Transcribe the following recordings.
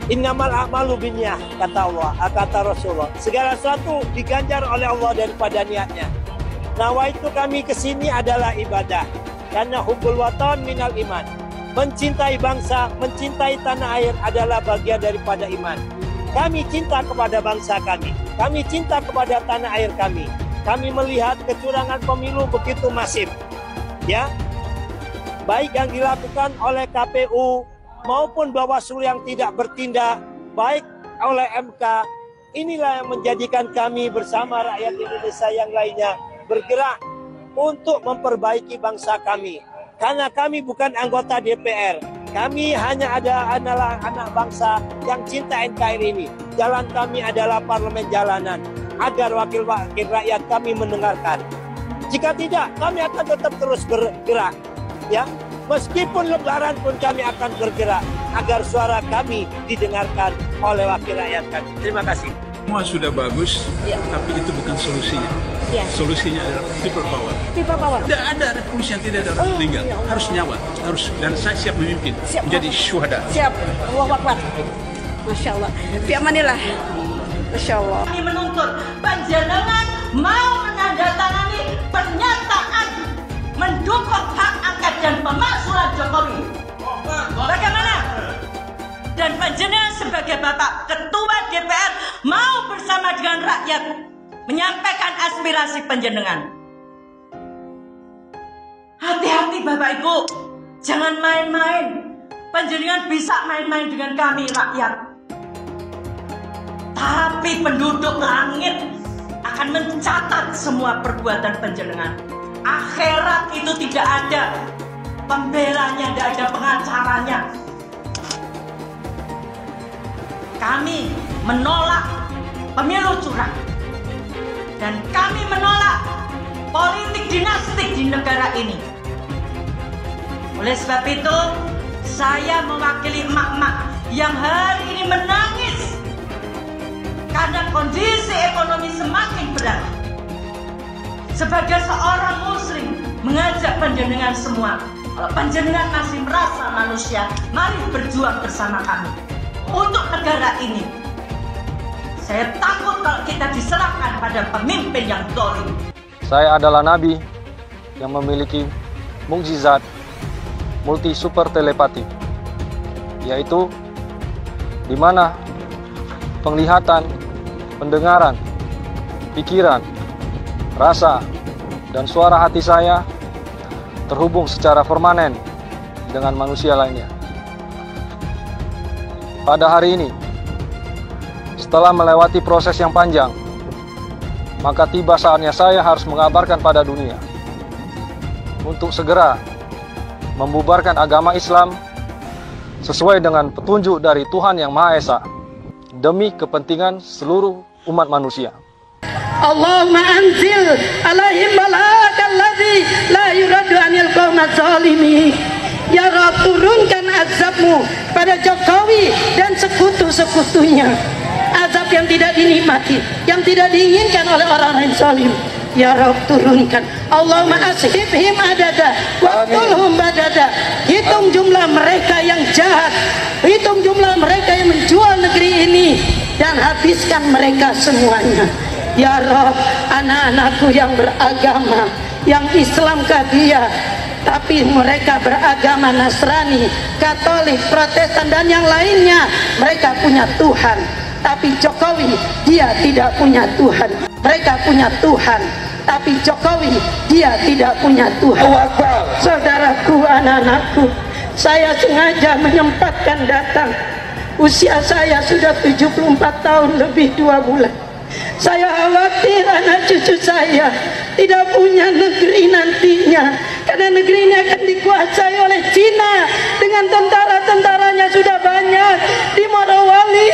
Innamal a'malu binniyah, kata Allah, kata Rasulullah. Segala sesuatu diganjar oleh Allah daripada niatnya. Nawaitu kami kesini adalah ibadah. Karena hubbul watan minal iman. Mencintai bangsa, mencintai tanah air adalah bagian daripada iman. Kami cinta kepada bangsa kami. Kami cinta kepada tanah air kami. Kami melihat kecurangan pemilu begitu masif. Ya, baik yang dilakukan oleh KPU maupun Bawaslu yang tidak bertindak, baik oleh MK, inilah yang menjadikan kami bersama rakyat Indonesia yang lainnya bergerak untuk memperbaiki bangsa kami. Karena kami bukan anggota DPR, kami hanya adalah anak bangsa yang cinta NKRI ini. Jalan kami adalah parlemen jalanan, agar wakil-wakil rakyat kami mendengarkan. Jika tidak, kami akan tetap terus bergerak. Ya, meskipun lebaran pun kami akan bergerak agar suara kami didengarkan oleh wakil rakyat kami. Terima kasih. Semua sudah bagus, tapi itu bukan solusinya. Solusinya adalah people power. People power. Tidak ada revolusi yang tidak ada orang meninggal. Harus nyawa, harus, dan saya siap memimpin, menjadi syuhada. Siap. Allahu Akbar. Masya Allah. Fi amanillah. Masya Allah. Kami menuntut panjenengan mau menandatangani pernyataan mendukung hak angket dan pemakzulan Jokowi. Bagaimana? Dan panjenengan sebagai Bapak Ketua DPR mau bersama dengan rakyat menyampaikan aspirasi panjenengan. Hati-hati Bapak Ibu, jangan main-main. Panjenengan bisa main-main dengan kami rakyat, tapi penduduk langit akan mencatat semua perbuatan panjenengan. Akhirat itu tidak ada pembelanya, tidak ada pengacaranya. Kami menolak pemilu curang, dan kami menolak politik dinastik di negara ini. Oleh sebab itu, saya mewakili emak-emak yang hari ini menangis karena kondisi ekonomi semakin berat. Sebagai seorang muslim, mengajak panjenengan semua, kalau panjenengan masih merasa manusia, mari berjuang bersama kami untuk negara ini. Saya takut kalau kita diserahkan pada pemimpin yang zalim. Saya adalah nabi yang memiliki mukjizat multi super telepati, yaitu di mana penglihatan, pendengaran, pikiran, rasa, dan suara hati saya terhubung secara permanen dengan manusia lainnya. Pada hari ini, setelah melewati proses yang panjang, maka tiba saatnya saya harus mengabarkan pada dunia untuk segera membubarkan agama Islam sesuai dengan petunjuk dari Tuhan Yang Maha Esa demi kepentingan seluruh umat manusia. Allahumma anzil alaihim balakal ladzi la yuradu anil qaumadz zalimin. Ya Rabb, turunkan azabmu pada Jokowi dan sekutu-sekutunya. Azab yang tidak dinikmati, yang tidak diinginkan oleh orang-orang zalim. Ya Rabb, turunkan. Allahumma ashibhim adada waqtulhum badada. Hitung jumlah mereka yang jahat, hitung jumlah mereka yang menjual negeri ini, dan habiskan mereka semuanya. Ya Rabb, anak-anakku yang beragama, yang Islam dia, tapi mereka beragama Nasrani, Katolik, Protestan, dan yang lainnya, mereka punya Tuhan. Tapi Jokowi, dia tidak punya Tuhan. Mereka punya Tuhan, tapi Jokowi, dia tidak punya Tuhan. Saudaraku, anak-anakku, saya sengaja menyempatkan datang. Usia saya sudah 74 tahun lebih 2 bulan. Saya khawatir anak cucu saya tidak punya negeri nantinya, karena negeri ini akan dikuasai oleh Cina dengan tentara-tentaranya sudah banyak. Di Morowali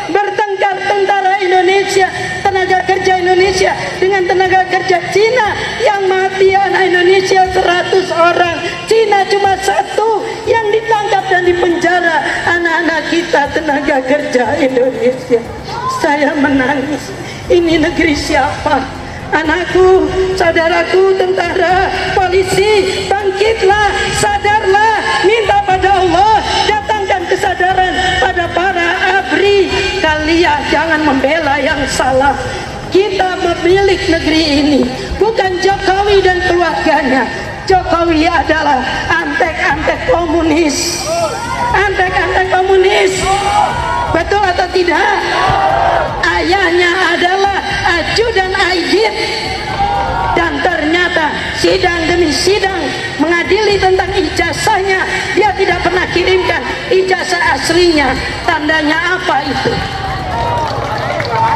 bertengkar tentara Indonesia, tenaga kerja Indonesia dengan tenaga kerja Cina, yang mati anak Indonesia 100 orang, Cina cuma 1 yang ditangkap dan dipenjara anak-anak kita tenaga kerja Indonesia. Saya menangis. Ini negeri siapa? Anakku, saudaraku, tentara, polisi, bangkitlah, sadarlah, minta pada Allah, datangkan kesadaran pada para abdi Satria jangan membela yang salah. Kita pemilik negeri ini, bukan Jokowi dan keluarganya. Jokowi adalah antek-antek komunis. Antek-antek komunis. Betul atau tidak? Ayahnya adalah ajudan Aidit. Dan ternyata sidang demi sidang mengadili tentang ijazahnya, dia tidak pernah kirimkan ijazah aslinya. Tandanya apa itu?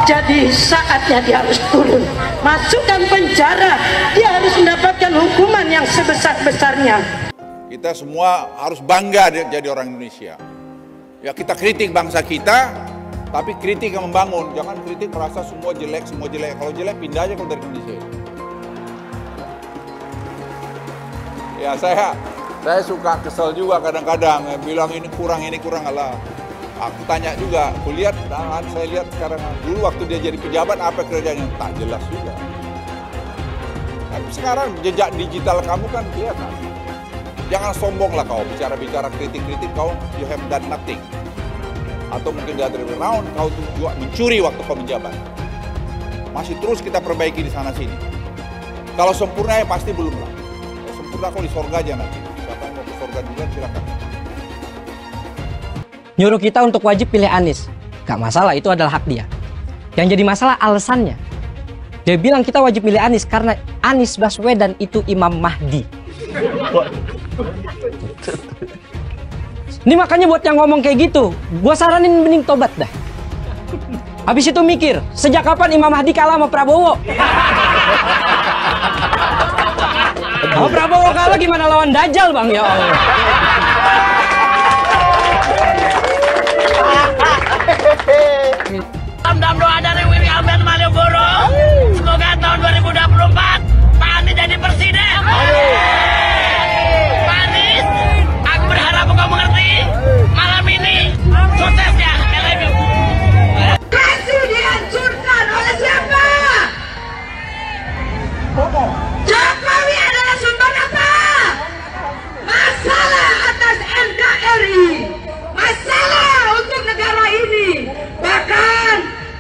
Jadi saatnya dia harus turun, masukkan penjara, dia harus mendapatkan hukuman yang sebesar-besarnya. Kita semua harus bangga jadi orang Indonesia. Ya, kita kritik bangsa kita, tapi kritik yang membangun. Jangan kritik merasa semua jelek, semua jelek. Kalau jelek pindah aja kalau dari Indonesia. Ya, saya suka kesel juga kadang-kadang bilang ini kurang Allah. Aku tanya juga, saya lihat sekarang, dulu waktu dia jadi pejabat apa kerjanya, tak jelas juga. Tapi sekarang jejak digital kamu kan kelihatan. Jangan sombonglah kau, bicara-bicara kritik-kritik kau, you have done nothing. Atau mungkin di other way round, kau juga mencuri waktu kau menjabat. Masih terus kita perbaiki di sana-sini. Kalau sempurna ya pasti belum lah. Kalau sempurna kau di sorga aja nanti. Siapa yang mau ke sorga juga silakan. Nyuruh kita untuk wajib pilih Anies. Gak masalah, itu adalah hak dia. Yang jadi masalah alasannya. Dia bilang kita wajib pilih Anies karena Anies Baswedan itu Imam Mahdi. Ini makanya buat yang ngomong kayak gitu, gua saranin mending tobat dah. Habis itu mikir, sejak kapan Imam Mahdi kalah sama Prabowo? Sama Prabowo kalah gimana lawan Dajjal, Bang? Ya Allah. Salam doa dari Willy Albert Malioboro. Semoga tahun 2024 Pak Anies jadi presiden. Pak Anies, aku berharap engkau mengerti malam ini sukses ya. Kasih dihancurkan oleh siapa? Jokowi adalah sumber apa? Masalah atas NKRI, masalah untuk negara ini. Bahkan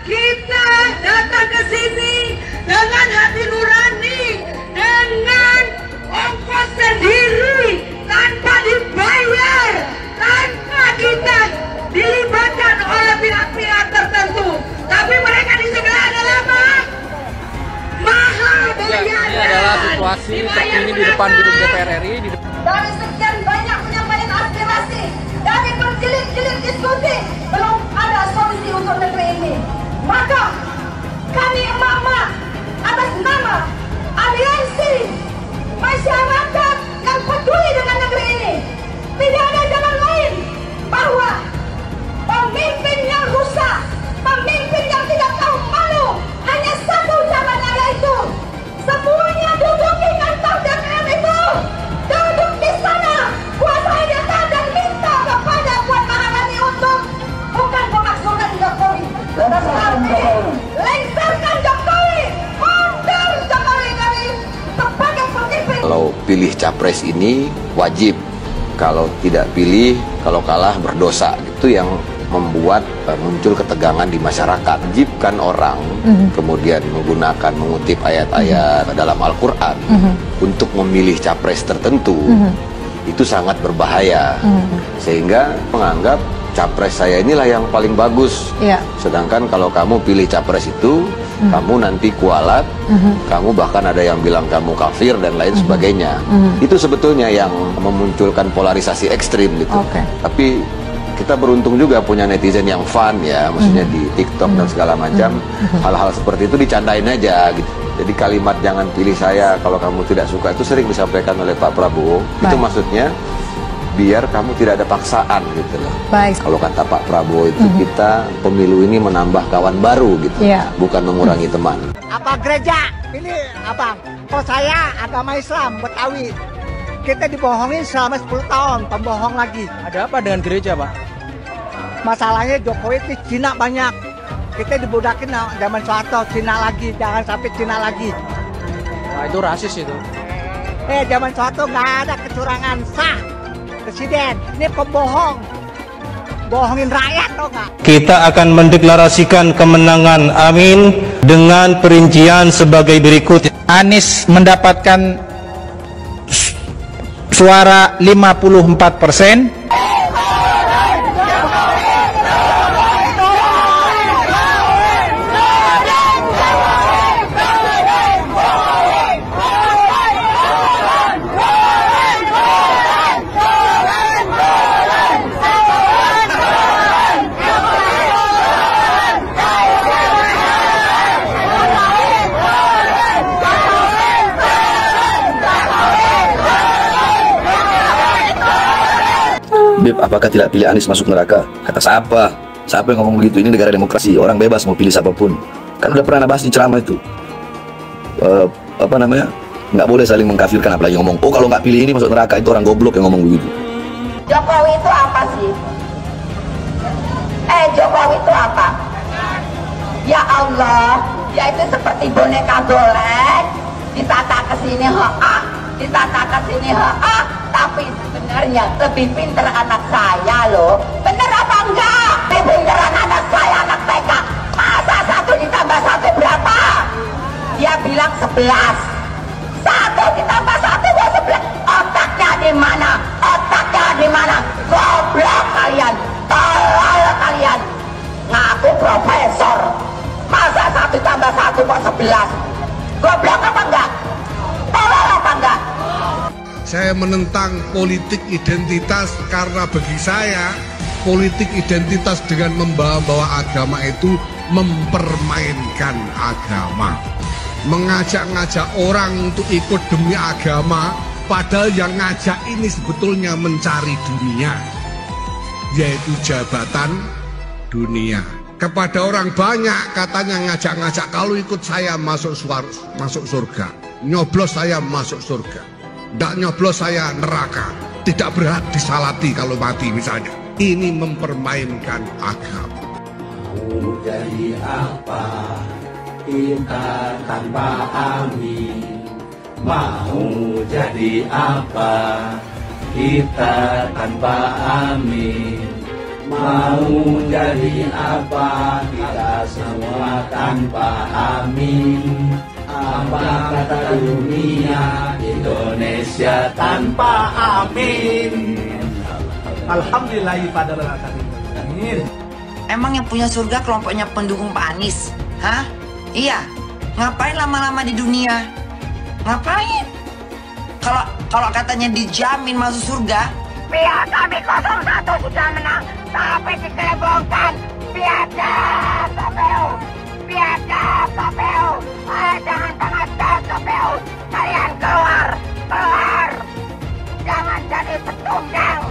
kita datang ke sini dengan hati nurani, dengan ongkos sendiri, tanpa dibayar, tanpa kita dilibatkan oleh pihak-pihak tertentu. Tapi mereka di sebelah adalah apa? Mahal bayar. Ini adalah situasi terkini di depan gedung DPR RI. Dari sekian banyak penyampaian aspirasi, dari berjilid-jilid diskusi, belum ada solusi untuk negeri ini. Maka kami emak-emak atas nama aliansi masyarakat yang peduli dengan negeri ini, tidak ada jalan lain bahwa pemimpin yang rusak, pemimpin yang tidak tahu malu, hanya satu caranya, yaitu semuanya duduk di kantor DPR itu, duduk di sana, kuasai data dan minta kepada Puan Maharani untuk bukan memakzulkan Jokowi, tetapi lengserkan Jokowi, mundur Jokowi dari sebagai pemimpin. Kalau pilih capres ini wajib, kalau tidak pilih, kalau kalah berdosa. Itu yang membuat muncul ketegangan di masyarakat. Wajibkan orang kemudian menggunakan, mengutip ayat-ayat dalam Al-Quran untuk memilih capres tertentu, itu sangat berbahaya. Sehingga menganggap capres saya inilah yang paling bagus. Sedangkan kalau kamu pilih capres itu, kamu nanti kualat, kamu bahkan ada yang bilang kamu kafir dan lain sebagainya. Itu sebetulnya yang memunculkan polarisasi ekstrim gitu. Tapi kita beruntung juga punya netizen yang fun ya, maksudnya di TikTok dan segala macam. Hal-hal seperti itu dicandain aja gitu. Jadi kalimat jangan pilih saya kalau kamu tidak suka itu sering disampaikan oleh Pak Prabowo. Itu maksudnya biar kamu tidak ada paksaan gitu loh. Kalau kata Pak Prabowo itu kita pemilu ini menambah kawan baru gitu, bukan mengurangi teman. Apa gereja? Ini apa? Oh saya agama Islam Betawi. Kita dibohongin selama 10 tahun, pembohong lagi. Ada apa dengan gereja, Pak? Masalahnya Jokowi itu Cina banyak. Kita dibudakin zaman Soeharto, Cina lagi, jangan sampai Cina lagi. Nah, itu rasis itu. Zaman Soeharto nggak ada kecurangan sah. Presiden, ini pembohong. bohongin rakyat tau nggak? Kita akan mendeklarasikan kemenangan Amin dengan perincian sebagai berikut. Anies mendapatkan suara 54%. Beb, apakah tidak pilih Anies masuk neraka? Kata siapa? Siapa yang ngomong begitu? Ini negara demokrasi, orang bebas mau pilih siapapun. Kan udah pernah bahas di ceramah itu. Nggak boleh saling mengkafirkan, apalagi ngomong, oh kalau nggak pilih ini masuk neraka, itu orang goblok yang ngomong begitu. Jokowi itu apa sih? Jokowi itu apa? Ya Allah, ya itu seperti boneka golek, ditata ke sini ditata ke sini tapi sebenarnya lebih pinter anak saya loh. Bener apa enggak? Lebih pinteran anak saya, anak TK. Masa 1 ditambah 1 berapa? Dia bilang 11. 1 ditambah 1 buat 11. Otaknya di mana? Otaknya di mana? Goblok kalian, tolol kalian. Ngaku profesor. Masa 1 tambah 1 buat 11? Goblok apa enggak? Tolol apa enggak? Saya menentang politik identitas karena bagi saya politik identitas dengan membawa-bawa agama itu mempermainkan agama. Mengajak-ngajak orang untuk ikut demi agama, padahal yang ngajak ini sebetulnya mencari dunia, yaitu jabatan dunia. Kepada orang banyak katanya ngajak-ngajak, kalau ikut saya masuk surga, nyoblos saya masuk surga. Tidak nyoblos saya neraka, tidak berhak disalati kalau mati misalnya. Ini mempermainkan agama. Mau jadi apa kita tanpa Amin? Mau jadi apa kita tanpa Amin? Mau jadi apa kita semua tanpa Amin? Apa kata dunia Indonesia tanpa Amin? Alhamdulillah pada alamin. Emang yang punya surga kelompoknya pendukung Pak Anies? Hah? Iya. Ngapain lama-lama di dunia? Ngapain? Kalau katanya dijamin masuk surga, pihak kami 01 sudah menang, tapi dikelebongkan. Biadab KPU, biadab KPU. Jangan pengadab KPU. Kalian keluar. Jangan jadi pecundang.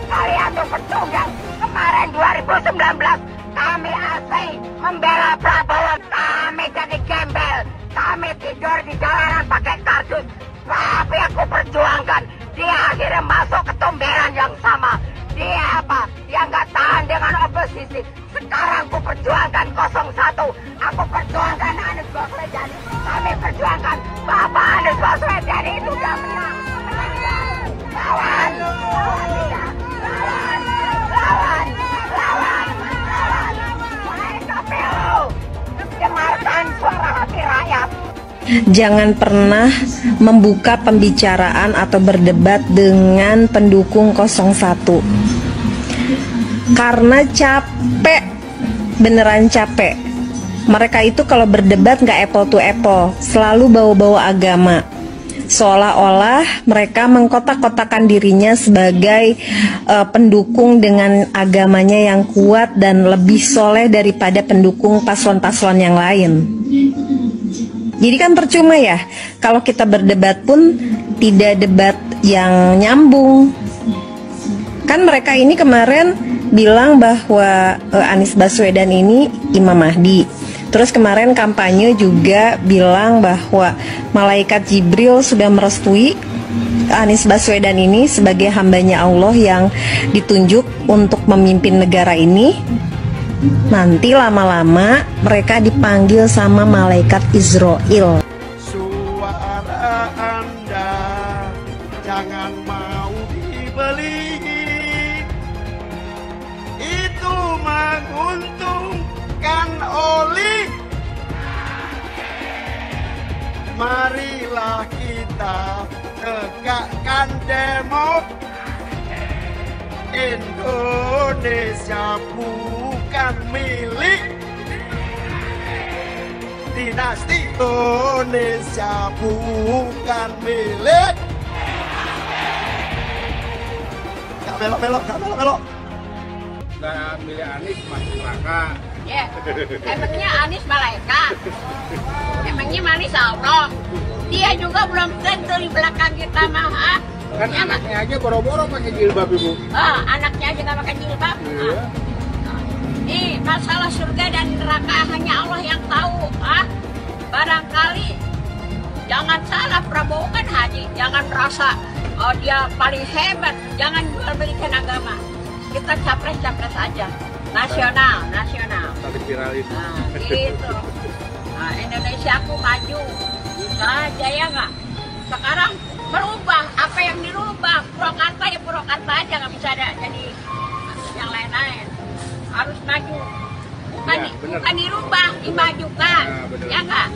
Kalian tuh pecundang. Kemarin 2019 kami asli membela Prabowo. Kami jadi gembel. Kami tidur di jalanan pakai kardus. Tapi aku perjuangkan. Dia akhirnya masuk ke tumberan yang sama. Dia apa? Dia nggak tahan dengan oposisi. Sekarang aku perjuangkan 01. Aku perjuangkan Anies Baswedan. Kami perjuangkan Bapak Anies Baswedan itu udah menang. Lawan dia. Lawan. KPU. Dengarkan suara hati rakyat. Jangan pernah membuka pembicaraan atau berdebat dengan pendukung 01. Karena capek, beneran capek. Mereka itu kalau berdebat nggak apple to apple, selalu bawa-bawa agama. Seolah-olah mereka mengkotak-kotakan dirinya sebagai pendukung dengan agamanya yang kuat dan lebih soleh daripada pendukung paslon-paslon yang lain. Jadi kan percuma ya, kalau kita berdebat pun tidak debat yang nyambung. Kan mereka ini kemarin bilang bahwa Anies Baswedan ini Imam Mahdi. Terus kemarin kampanye juga bilang bahwa malaikat Jibril sudah merestui Anies Baswedan ini sebagai hambanya Allah yang ditunjuk untuk memimpin negara ini. Nanti lama-lama mereka dipanggil sama malaikat Israel. Suara Anda jangan mau dibeli. kita tegakkan Indonesia bukan milik dinasti, Indonesia bukan milik. Gak belok-belok. Nah, milih Anies masih neraka. Ya, emangnya Anies malaikat? Emangnya Anies Allah? Dia juga belum tentu di belakang kita mah. Kan anaknya aja boro-boro pakai jilbab, Ibu. Anaknya aja nggak pakai jilbab. Iya. Masalah surga dan neraka hanya Allah yang tahu. Barangkali jangan salah, Prabowo kan haji. Jangan merasa dia paling hebat. Jangan jual belikan agama. Kita capres-capres aja. Nasional. Tadi viral itu. Gitu. Indonesia aku maju. Bisa aja ya nggak? Sekarang berubah. Apa yang dirubah? Purwakarta ya Purwakarta aja, nggak bisa ada jadi yang lain-lain. Harus maju. Bukan dirubah, dimajukan. Ya nggak?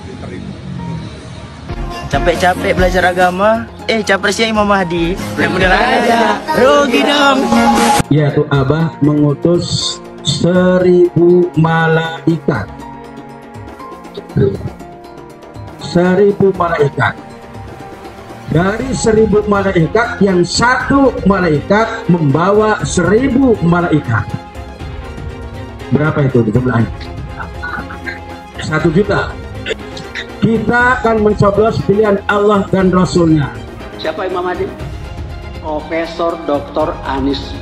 Capek-capek belajar agama, capresnya Imam Mahdi. Bener aja, rugi dong. Yaitu Abah mengutus 1000 malaikat. 1000 malaikat. Dari 1000 malaikat, yang satu malaikat membawa 1000 malaikat. Berapa itu jumlahnya? 1 juta. Kita akan mencoblos pilihan Allah dan Rasulnya. Siapa Imam Mahdi? Profesor Dr. Anies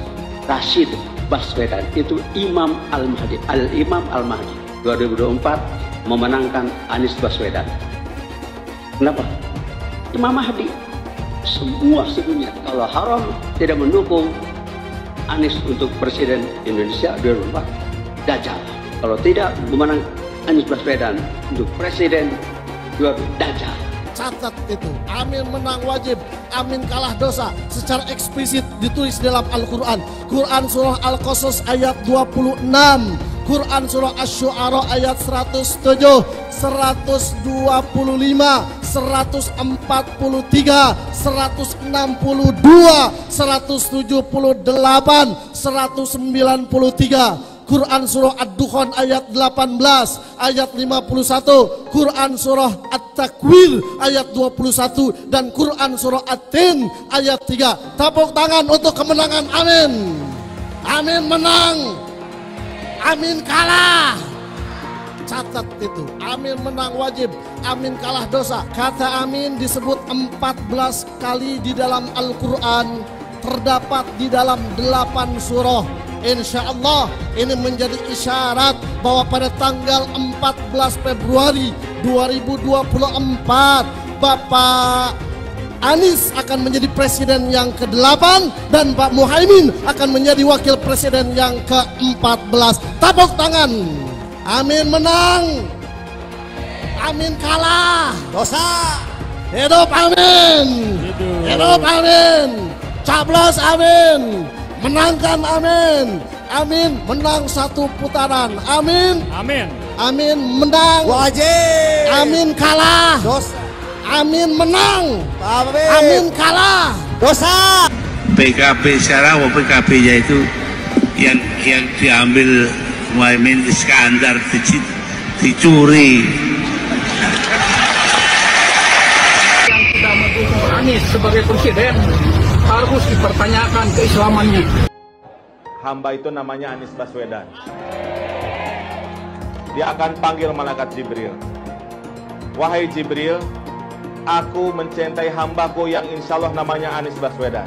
Rashid Baswedan. Itu Imam Al-Mahdi. Al-Imam Al-Mahdi 2024 memenangkan Anies Baswedan. Kenapa? Imam Mahdi. Semua sedunia kalau haram tidak mendukung Anies untuk Presiden Indonesia 2024, Dajjal. Kalau tidak memenang Anies Baswedan untuk Presiden, Dajjal. Catat itu, amin menang wajib, amin kalah dosa. Secara eksplisit ditulis dalam Al-Quran. Quran surah Al-Qasas ayat 26, Quran surah Asy-Syu'ara ayat 107, 125, 143, 162, 178, 193. Quran surah Ad-Dukhan ayat 18, ayat 51, Quran surah At-Takwir ayat 21, dan Quran surah At-Tin ayat 3. Tepuk tangan untuk kemenangan amin. Amin menang, amin kalah. Catat itu, amin menang wajib, amin kalah dosa. Kata amin disebut 14 kali di dalam Al-Quran, terdapat di dalam 8 surah. Insya Allah ini menjadi isyarat bahwa pada tanggal 14 Februari 2024 Bapak Anies akan menjadi presiden yang ke-8 dan Pak Muhaimin akan menjadi wakil presiden yang ke-14. Tepuk tangan. Amin menang, amin kalah dosa. Hidup amin, hidup amin, caplos amin, menangkan amin, amin menang 1 putaran, amin, amin menang wajib, amin kalah dosa, amin menang, amin kalah dosa. PKB sekarang, PKB-nya itu yang diambil Muhaimin Iskandar dicuri. Yang tidak mendukung Anies sebagai presiden harus dipertanyakan keislamannya. Hamba itu namanya Anies Baswedan. Dia akan panggil malaikat Jibril. Wahai Jibril, aku mencintai hambaku yang insya Allah namanya Anies Baswedan.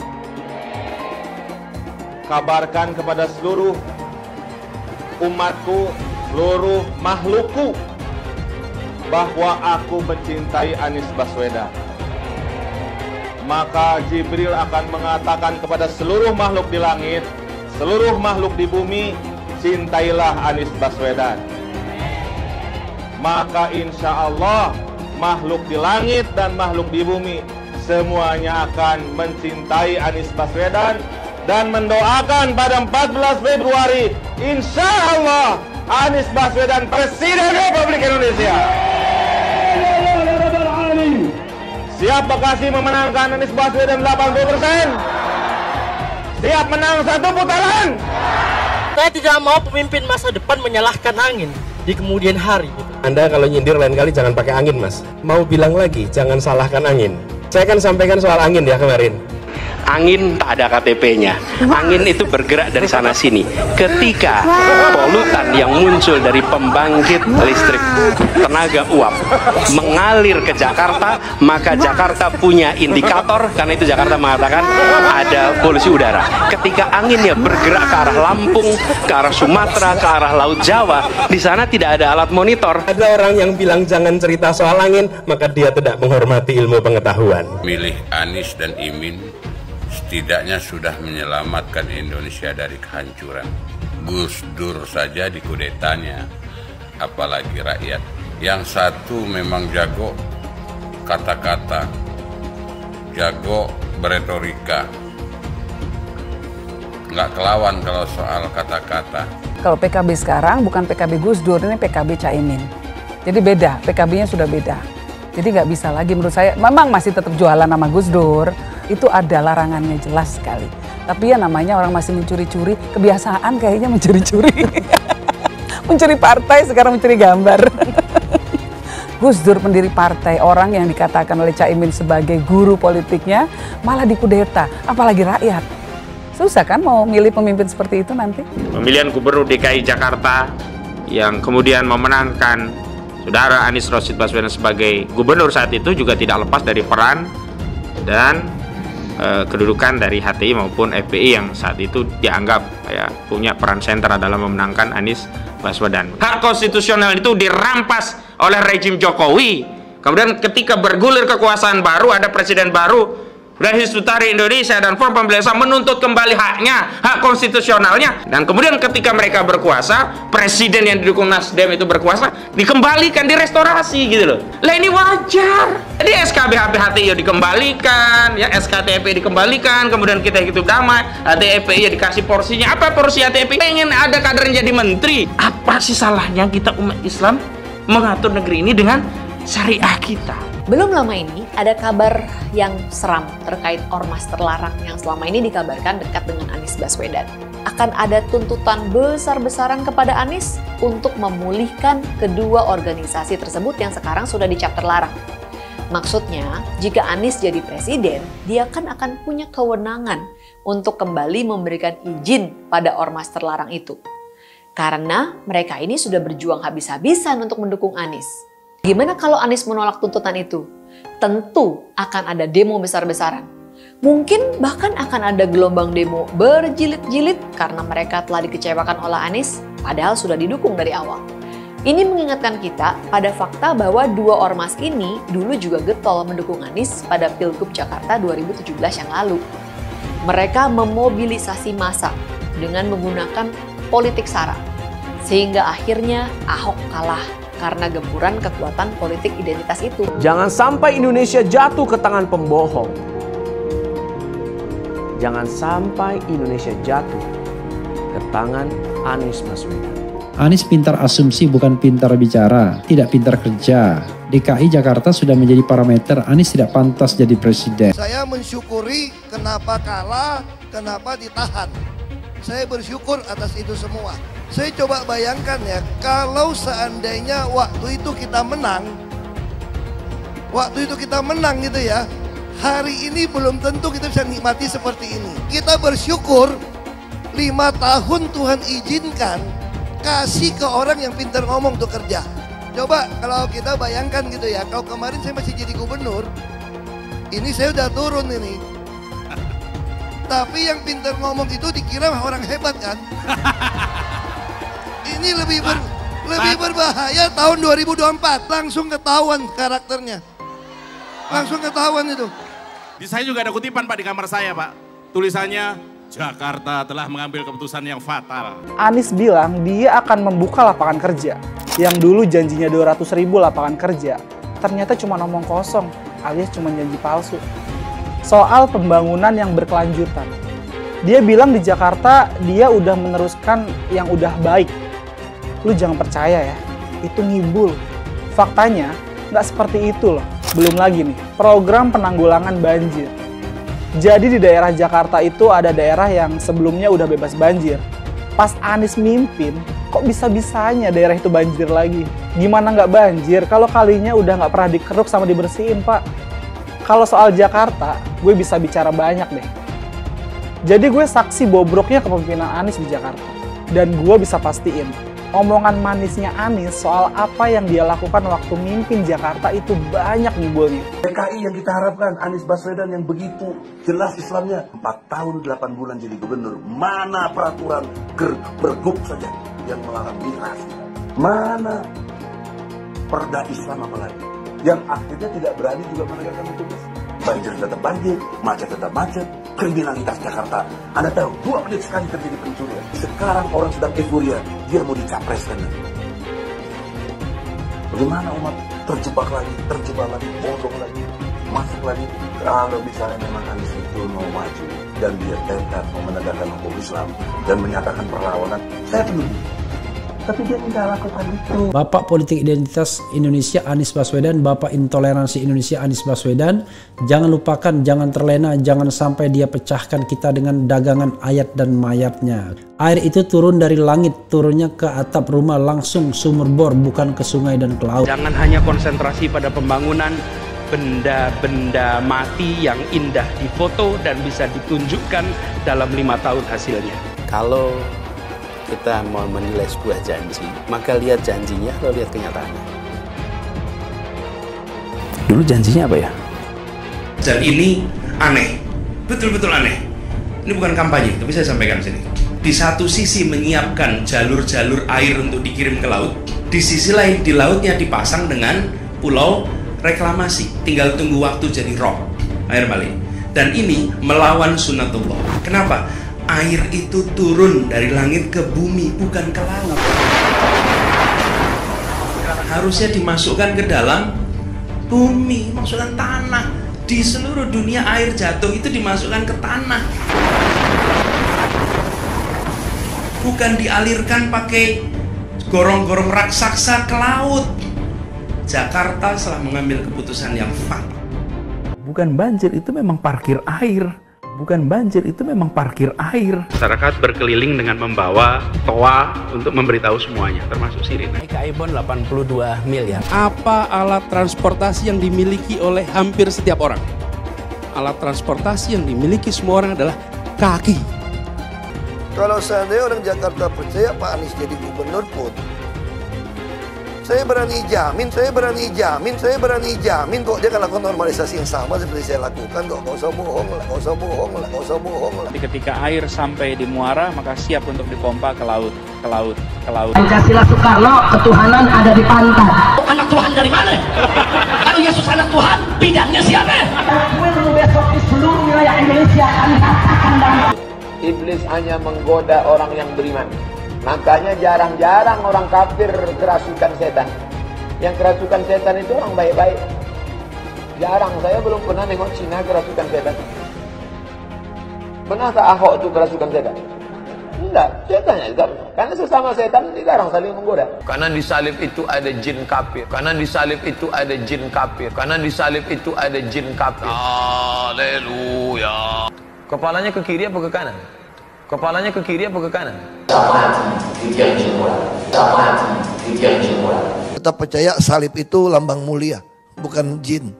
Kabarkan kepada seluruh umatku, seluruh makhlukku, bahwa aku mencintai Anies Baswedan. Maka Jibril akan mengatakan kepada seluruh makhluk di langit, seluruh makhluk di bumi, cintailah Anies Baswedan. Maka insya Allah makhluk di langit dan makhluk di bumi semuanya akan mencintai Anies Baswedan dan mendoakan pada 14 Februari insya Allah Anies Baswedan Presiden Republik Indonesia. Siap Bekasi memenangkan Anies Baswedan 80%? Siap menang 1 putaran? Saya tidak mau pemimpin masa depan menyalahkan angin di kemudian hari. Anda kalau nyindir lain kali jangan pakai angin, Mas. Mau bilang lagi, jangan salahkan angin. Saya kan sampaikan soal angin ya kemarin. Angin tak ada KTP-nya. Angin itu bergerak dari sana sini. Ketika polutan yang muncul dari pembangkit listrik tenaga uap mengalir ke Jakarta, maka Jakarta punya indikator, karena itu Jakarta mengatakan ada polusi udara. Ketika anginnya bergerak ke arah Lampung, ke arah Sumatera, ke arah Laut Jawa, di sana tidak ada alat monitor. Ada orang yang bilang jangan cerita soal angin, maka dia tidak menghormati ilmu pengetahuan. Milih Anies dan Imin setidaknya sudah menyelamatkan Indonesia dari kehancuran. Gus Dur saja dikudetanya, apalagi rakyat. Yang satu memang jago kata-kata, jago beretorika, nggak kelawan kalau soal kata-kata. Kalau PKB sekarang bukan PKB Gus Dur, ini PKB Caimin. Jadi beda, PKB-nya sudah beda. Jadi nggak bisa lagi menurut saya, memang masih tetap jualan nama Gus Dur, itu ada larangannya jelas sekali. Tapi ya namanya orang masih mencuri-curi, kebiasaan kayaknya mencuri-curi. Mencuri partai, sekarang mencuri gambar. Gus Dur pendiri partai, orang yang dikatakan oleh Caimin sebagai guru politiknya, malah dikudeta, apalagi rakyat. Susah kan mau milih pemimpin seperti itu nanti? Pemilihan Gubernur DKI Jakarta yang kemudian memenangkan Saudara Anies Rashid Baswedan sebagai gubernur saat itu juga tidak lepas dari peran dan kedudukan dari HTI maupun FPI yang saat itu dianggap punya peran sentral dalam memenangkan Anies Baswedan. Hak konstitusional itu dirampas oleh rejim Jokowi. Kemudian ketika bergulir kekuasaan baru, ada presiden baru, dan Hizbut Tahrir Indonesia dan Front Pembela Islam menuntut kembali haknya, hak konstitusionalnya. Dan kemudian ketika mereka berkuasa, presiden yang didukung Nasdem itu berkuasa, dikembalikan, direstorasi gitu loh. Lah ini wajar. Jadi SKB HTI dikembalikan, ya SKTP dikembalikan, kemudian kita hidup damai, HTI ya dikasih porsinya. Apa porsi HTI? Pengen ada kadernya jadi menteri. Apa sih salahnya kita umat Islam mengatur negeri ini dengan syariah kita? Belum lama ini ada kabar yang seram terkait ormas terlarang yang selama ini dikabarkan dekat dengan Anies Baswedan. Akan ada tuntutan besar-besaran kepada Anies untuk memulihkan kedua organisasi tersebut yang sekarang sudah dicap terlarang. Maksudnya, jika Anies jadi presiden, dia kan akan punya kewenangan untuk kembali memberikan izin pada ormas terlarang itu. Karena mereka ini sudah berjuang habis-habisan untuk mendukung Anies. Gimana kalau Anies menolak tuntutan itu? Tentu akan ada demo besar-besaran. Mungkin bahkan akan ada gelombang demo berjilid-jilid karena mereka telah dikecewakan oleh Anies, padahal sudah didukung dari awal. Ini mengingatkan kita pada fakta bahwa dua ormas ini dulu juga getol mendukung Anies pada Pilgub Jakarta 2017 yang lalu. Mereka memobilisasi massa dengan menggunakan politik sara, sehingga akhirnya Ahok kalah karena gempuran kekuatan politik identitas itu. Jangan sampai Indonesia jatuh ke tangan pembohong. Jangan sampai Indonesia jatuh ke tangan Anies Baswedan. Anies pintar asumsi bukan pintar bicara, tidak pintar kerja. DKI Jakarta sudah menjadi parameter Anies tidak pantas jadi presiden. Saya mensyukuri kenapa kalah, kenapa ditahan. Saya bersyukur atas itu semua. Saya coba bayangkan ya, kalau seandainya waktu itu kita menang gitu ya, hari ini belum tentu kita bisa nikmati seperti ini. Kita bersyukur 5 tahun Tuhan izinkan kasih ke orang yang pintar ngomong untuk kerja. Coba kalau kita bayangkan gitu ya, kalau kemarin saya masih jadi gubernur, ini saya udah turun ini. Tapi yang pintar ngomong itu dikira orang hebat kan? Ini lebih berbahaya tahun 2024, langsung ketahuan karakternya. Langsung ketahuan itu. Di saya juga ada kutipan Pak di kamar saya Pak. Tulisannya, Jakarta telah mengambil keputusan yang fatal. Anies bilang dia akan membuka lapangan kerja. Yang dulu janjinya 200.000 lapangan kerja, ternyata cuma omong kosong alias cuma janji palsu. Soal pembangunan yang berkelanjutan. Dia bilang di Jakarta dia udah meneruskan yang udah baik. Lu jangan percaya ya, itu ngibul. Faktanya nggak seperti itu loh. Belum lagi nih, program penanggulangan banjir. Jadi di daerah Jakarta itu ada daerah yang sebelumnya udah bebas banjir. Pas Anies mimpin, kok bisa-bisanya daerah itu banjir lagi? Gimana nggak banjir kalau kalinya udah nggak pernah dikeruk sama dibersihin, Pak? Kalau soal Jakarta, gue bisa bicara banyak deh. Jadi gue saksi bobroknya kepemimpinan Anies di Jakarta. Dan gue bisa pastiin, omongan manisnya Anies soal apa yang dia lakukan waktu mimpin Jakarta itu banyak nimbulnya. PKI yang kita harapkan, Anies Baswedan yang begitu jelas Islamnya. 4 tahun 8 bulan jadi gubernur. Mana peraturan pergub saja yang melarang miras? Mana perda Islam apalagi? Yang akhirnya tidak berani juga menegakkan hukum. Banjir tetap banjir, macet tetap macet, kriminalitas Jakarta. Anda tahu, 2 menit sekali terjadi pencurian. Sekarang orang sedang euforia, dia mau dicapreskan. Bagaimana umat terjebak lagi, bodoh lagi, masuk lagi. Kalau misalnya memang Anies itu mau maju dan dia tekad mau menegakkan hukum Islam dan menyatakan perlawanan, saya peduli. Tapi dia tidak lakukan itu. Bapak politik identitas Indonesia Anies Baswedan, Bapak intoleransi Indonesia Anies Baswedan. Jangan lupakan, jangan terlena, jangan sampai dia pecahkan kita dengan dagangan ayat dan mayatnya. Air itu turun dari langit, turunnya ke atap rumah langsung sumur bor, bukan ke sungai dan ke laut. Jangan hanya konsentrasi pada pembangunan benda-benda mati yang indah difoto dan bisa ditunjukkan dalam 5 tahun hasilnya. Kalau kita mau menilai sebuah janji, maka lihat janjinya atau lihat kenyataannya. Dulu janjinya apa ya? Dan ini aneh, betul-betul aneh. Ini bukan kampanye, tapi saya sampaikan sini. Di satu sisi menyiapkan jalur-jalur air untuk dikirim ke laut, di sisi lain di lautnya dipasang dengan pulau reklamasi, tinggal tunggu waktu jadi rob, air balik. Dan ini melawan sunnatullah. Kenapa? Air itu turun dari langit ke bumi, bukan ke laut. Harusnya dimasukkan ke dalam bumi, masukkan tanah. Di seluruh dunia air jatuh itu dimasukkan ke tanah, bukan dialirkan pakai gorong-gorong raksasa ke laut. Jakarta telah mengambil keputusan yang fatal. Bukan banjir, itu memang parkir air. Bukan banjir, itu memang parkir air. Masyarakat berkeliling dengan membawa toa untuk memberitahu semuanya, termasuk sirine. Ibon 82 miliar. Apa alat transportasi yang dimiliki oleh hampir setiap orang? Alat transportasi yang dimiliki semua orang adalah kaki. Kalau seandainya orang Jakarta percaya Pak Anies jadi gubernur pun, saya berani jamin kok dia akan lakukan normalisasi yang sama seperti saya lakukan kok. Gak usah bohong lah. Ketika air sampai di muara, maka siap untuk dipompa ke laut. Pancasila Soekarno, ketuhanan ada di pantai. Anak Tuhan dari mana? Kalau Yesus anak Tuhan, bidangnya siapa? Besok di seluruh wilayah Indonesia kami katakan damai. Iblis hanya menggoda orang yang beriman. Makanya jarang-jarang orang kafir kerasukan setan. Yang kerasukan setan itu orang baik-baik. Jarang, saya belum pernah nengok Cina kerasukan setan. Pernah tak Ahok itu kerasukan setan? Enggak, setannya juga. Karena sesama setan dilarang saling menggoda. Karena di salib itu ada jin kafir. Haleluya. Kepalanya ke kiri apa ke kanan? Tetap percaya salib itu lambang mulia, bukan jin.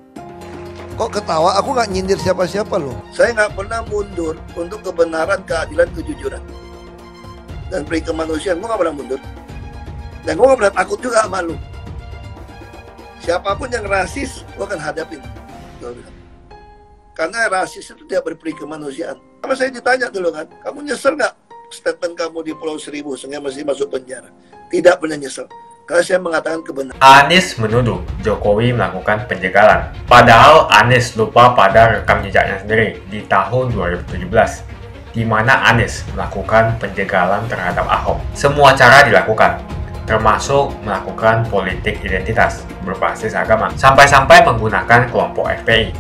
Kok ketawa? Aku nggak nyindir siapa-siapa loh. Saya nggak pernah mundur untuk kebenaran, keadilan, kejujuran, dan peri kemanusiaan. Gue nggak pernah mundur. Dan gue nggak pernah takut juga sama lu. Siapapun yang rasis, gue akan hadapin. Karena rasis itu tidak berperi kemanusiaan. Sama saya ditanya dulu kan, kamu nyesel nggak statement kamu di Pulau Seribu sehingga masih masuk penjara? Tidak pernah nyesel. Karena saya mengatakan kebenaran. Anies menuduh Jokowi melakukan penjagalan. Padahal Anies lupa pada rekam jejaknya sendiri di tahun 2017, di mana Anies melakukan penjagalan terhadap Ahok. Semua cara dilakukan, termasuk melakukan politik identitas berbasis agama, sampai-sampai menggunakan kelompok FPI,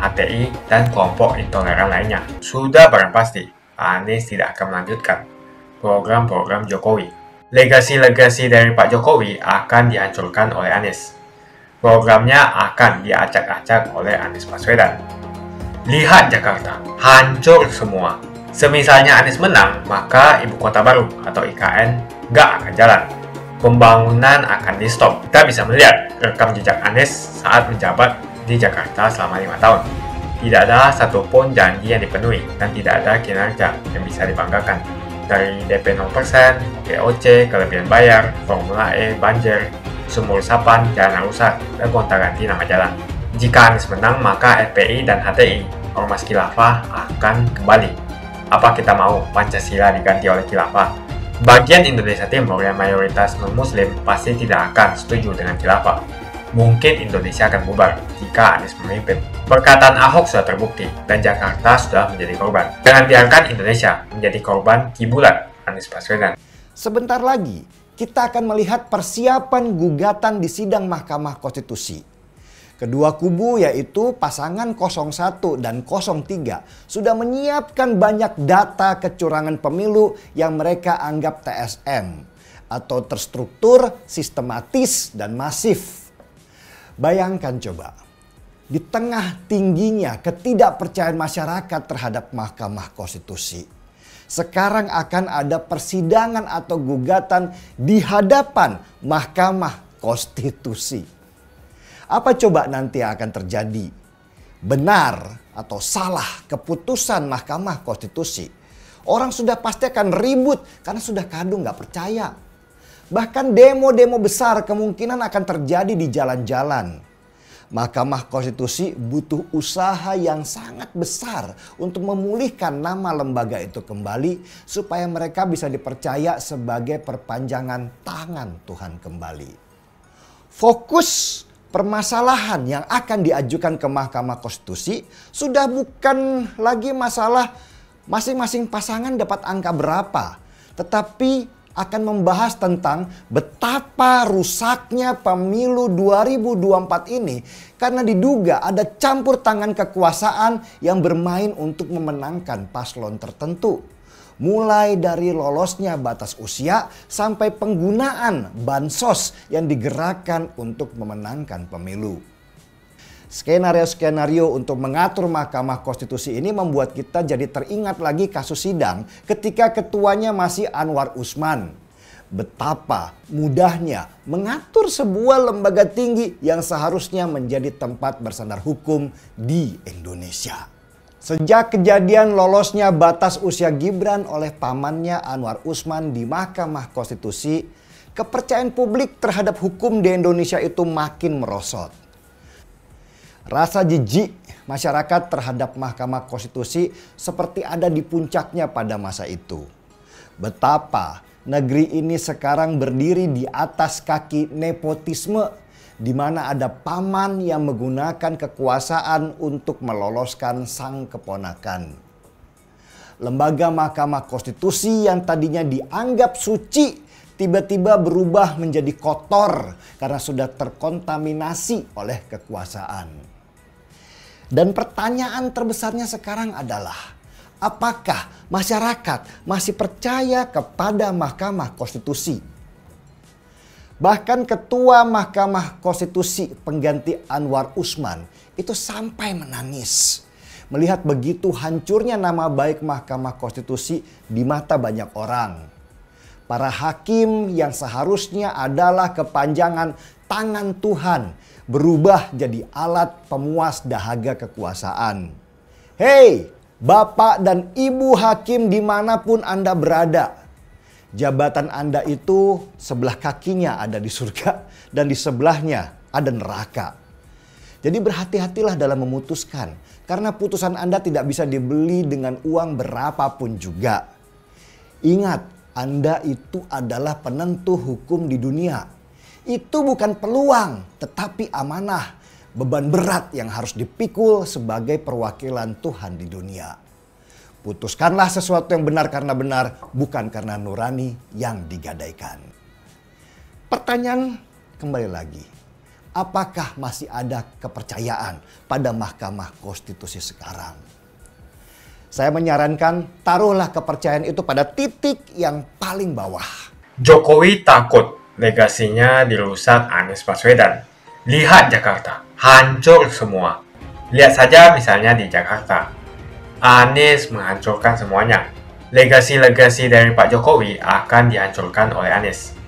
HTI, dan kelompok intoleran lainnya. Sudah barang pasti, Anies tidak akan melanjutkan program-program Jokowi. Legasi-legasi dari Pak Jokowi akan dihancurkan oleh Anies. Programnya akan diacak-acak oleh Anies Baswedan. Lihat Jakarta, hancur semua. Semisalnya Anies menang, maka Ibu Kota Baru atau IKN nggak akan jalan. Pembangunan akan di-stop. Kita bisa melihat rekam jejak Anies saat menjabat di Jakarta selama 5 tahun. Tidak ada satupun janji yang dipenuhi dan tidak ada kinerja yang bisa dibanggakan. Dari DP 0%, POC, kelebihan bayar, Formula E, banjir, sumur resapan, jalan rusak, dan gonta-ganti nama jalan. Jika Anies menang, maka FPI dan HTI, Ormas Khilafah, akan kembali. Apa kita mau Pancasila diganti oleh Khilafah? Bagian Indonesia Timur yang mayoritas non-muslim pasti tidak akan setuju dengan Khilafah. Mungkin Indonesia akan bubar jika Anies memimpin. Perkataan Ahok sudah terbukti dan Jakarta sudah menjadi korban. Jangan biarkan Indonesia menjadi korban kibulan Anies Baswedan. Sebentar lagi, kita akan melihat persiapan gugatan di sidang Mahkamah Konstitusi. Kedua kubu yaitu pasangan 01 dan 03 sudah menyiapkan banyak data kecurangan pemilu yang mereka anggap TSM atau terstruktur, sistematis, dan masif. Bayangkan coba, di tengah tingginya ketidakpercayaan masyarakat terhadap Mahkamah Konstitusi, sekarang akan ada persidangan atau gugatan di hadapan Mahkamah Konstitusi. Apa coba nanti akan terjadi? Benar atau salah keputusan Mahkamah Konstitusi? Orang sudah pasti akan ribut karena sudah kadung nggak percaya. Bahkan demo-demo besar kemungkinan akan terjadi di jalan-jalan. Mahkamah Konstitusi butuh usaha yang sangat besar untuk memulihkan nama lembaga itu kembali supaya mereka bisa dipercaya sebagai perpanjangan tangan Tuhan kembali. Fokus permasalahan yang akan diajukan ke Mahkamah Konstitusi sudah bukan lagi masalah masing-masing pasangan dapat angka berapa, tetapi akan membahas tentang betapa rusaknya pemilu 2024 ini karena diduga ada campur tangan kekuasaan yang bermain untuk memenangkan paslon tertentu. Mulai dari lolosnya batas usia sampai penggunaan bansos yang digerakkan untuk memenangkan pemilu. Skenario-skenario untuk mengatur Mahkamah Konstitusi ini membuat kita jadi teringat lagi kasus sidang ketika ketuanya masih Anwar Usman. Betapa mudahnya mengatur sebuah lembaga tinggi yang seharusnya menjadi tempat bersandar hukum di Indonesia. Sejak kejadian lolosnya batas usia Gibran oleh pamannya Anwar Usman di Mahkamah Konstitusi, kepercayaan publik terhadap hukum di Indonesia itu makin merosot. Rasa jijik masyarakat terhadap Mahkamah Konstitusi seperti ada di puncaknya pada masa itu. Betapa negeri ini sekarang berdiri di atas kaki nepotisme, di mana ada paman yang menggunakan kekuasaan untuk meloloskan sang keponakan. Lembaga Mahkamah Konstitusi yang tadinya dianggap suci tiba-tiba berubah menjadi kotor karena sudah terkontaminasi oleh kekuasaan. Dan pertanyaan terbesarnya sekarang adalah, apakah masyarakat masih percaya kepada Mahkamah Konstitusi? Bahkan Ketua Mahkamah Konstitusi pengganti Anwar Usman itu sampai menangis melihat begitu hancurnya nama baik Mahkamah Konstitusi di mata banyak orang. Para hakim yang seharusnya adalah kepanjangan tangan Tuhan berubah jadi alat pemuas dahaga kekuasaan. Hei, Bapak dan Ibu hakim dimanapun Anda berada, jabatan Anda itu sebelah kakinya ada di surga dan di sebelahnya ada neraka. Jadi berhati-hatilah dalam memutuskan, karena putusan Anda tidak bisa dibeli dengan uang berapapun juga. Ingat, Anda itu adalah penentu hukum di dunia. Itu bukan peluang, tetapi amanah, beban berat yang harus dipikul sebagai perwakilan Tuhan di dunia. Putuskanlah sesuatu yang benar karena benar, bukan karena nurani yang digadaikan. Pertanyaan kembali lagi, apakah masih ada kepercayaan pada Mahkamah Konstitusi sekarang? Saya menyarankan taruhlah kepercayaan itu pada titik yang paling bawah. Jokowi takut legasinya dirusak Anies Baswedan. Lihat Jakarta, hancur semua. Lihat saja misalnya di Jakarta. Anies menghancurkan semuanya. Legasi-legasi dari Pak Jokowi akan dihancurkan oleh Anies.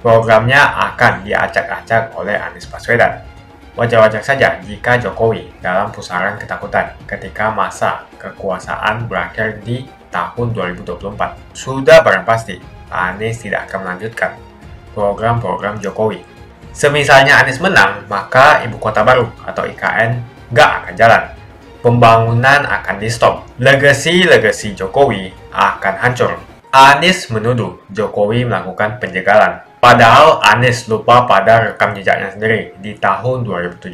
Programnya akan diacak-acak oleh Anies Baswedan. Wajar-wajar saja jika Jokowi dalam pusaran ketakutan ketika masa kekuasaan berakhir di tahun 2024. Sudah barang pasti, Anies tidak akan melanjutkan program-program Jokowi. Semisalnya Anies menang, maka Ibu Kota Baru atau IKN nggak akan jalan. Pembangunan akan di-stop. Legasi-legasi Jokowi akan hancur. Anies menuduh Jokowi melakukan penjagalan. Padahal Anies lupa pada rekam jejaknya sendiri di tahun 2017,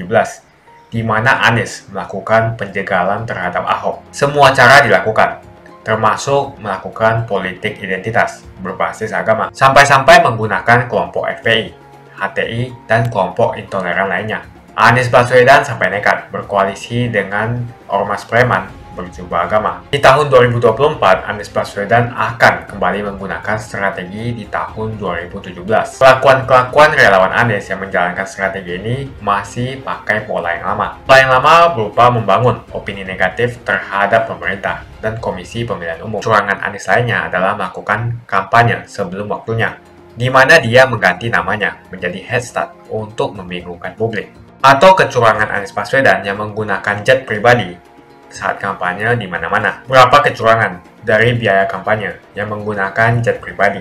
di mana Anies melakukan penjagalan terhadap Ahok. Semua cara dilakukan, termasuk melakukan politik identitas berbasis agama, sampai-sampai menggunakan kelompok FPI, HTI, dan kelompok intoleran lainnya. Anies Baswedan sampai nekat berkoalisi dengan ormas preman berjubah agama. Di tahun 2024, Anies Baswedan akan kembali menggunakan strategi di tahun 2017. Kelakuan-kelakuan relawan Anies yang menjalankan strategi ini masih pakai pola yang lama. Pola yang lama berupa membangun opini negatif terhadap pemerintah dan Komisi Pemilihan Umum. Curangan Anies lainnya adalah melakukan kampanye sebelum waktunya, di mana dia mengganti namanya menjadi head start untuk membingungkan publik. Atau kecurangan Anies Baswedan yang menggunakan jet pribadi saat kampanye di mana-mana. Berapa kecurangan dari biaya kampanye yang menggunakan jet pribadi?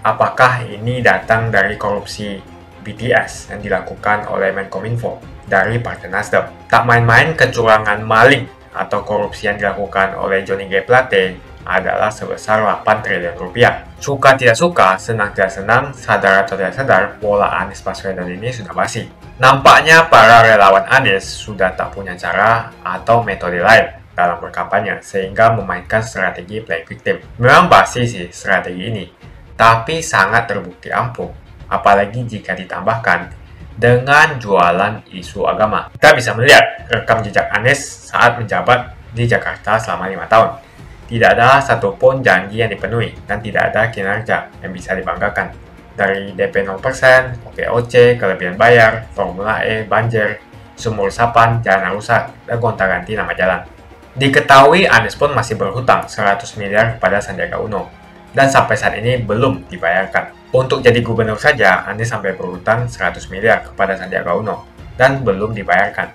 Apakah ini datang dari korupsi BTS yang dilakukan oleh Menkominfo dari Partai Nasdem? Tak main-main kecurangan maling atau korupsi yang dilakukan oleh Johnny G. Plate adalah sebesar 8 triliun rupiah. Suka tidak suka, senang tidak senang, sadar atau tidak sadar, pola Anies Baswedan ini sudah basi. Nampaknya para relawan Anies sudah tak punya cara atau metode lain dalam berkampanye sehingga memainkan strategi playing victim. Memang basi sih strategi ini, tapi sangat terbukti ampuh, apalagi jika ditambahkan dengan jualan isu agama. Kita bisa melihat rekam jejak Anies saat menjabat di Jakarta selama 5 tahun. Tidak ada satupun janji yang dipenuhi dan tidak ada kinerja yang bisa dibanggakan. Dari DP 0%, OKOC, kelebihan bayar, Formula E, banjir, sumur resapan, jalan rusak, dan gonta-ganti nama jalan. Diketahui Anies pun masih berhutang 100 miliar kepada Sandiaga Uno, dan sampai saat ini belum dibayarkan. Untuk jadi gubernur saja, Anies sampai berhutang 100 miliar kepada Sandiaga Uno, dan belum dibayarkan.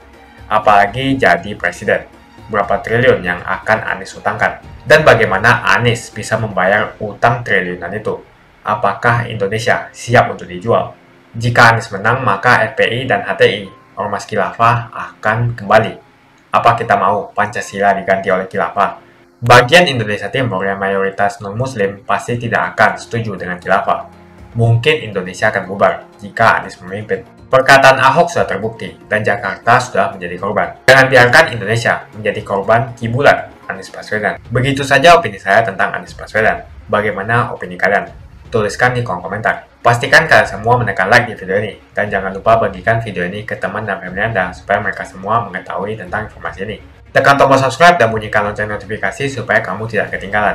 Apalagi jadi presiden, berapa triliun yang akan Anies hutangkan? Dan bagaimana Anies bisa membayar utang triliunan itu? Apakah Indonesia siap untuk dijual? Jika Anies menang, maka FPI dan HTI, Ormas Khilafah, akan kembali. Apa kita mau Pancasila diganti oleh Khilafah? Bagian Indonesia Timur yang mayoritas non-Muslim pasti tidak akan setuju dengan Khilafah. Mungkin Indonesia akan bubar jika Anies memimpin. Perkataan Ahok sudah terbukti dan Jakarta sudah menjadi korban. Jangan biarkan Indonesia menjadi korban kibulan Anies Baswedan. Begitu saja opini saya tentang Anies Baswedan. Bagaimana opini kalian? Tuliskan di kolom komentar. Pastikan kalian semua menekan like di video ini. Dan jangan lupa bagikan video ini ke teman dan family Anda supaya mereka semua mengetahui tentang informasi ini. Tekan tombol subscribe dan bunyikan lonceng notifikasi supaya kamu tidak ketinggalan.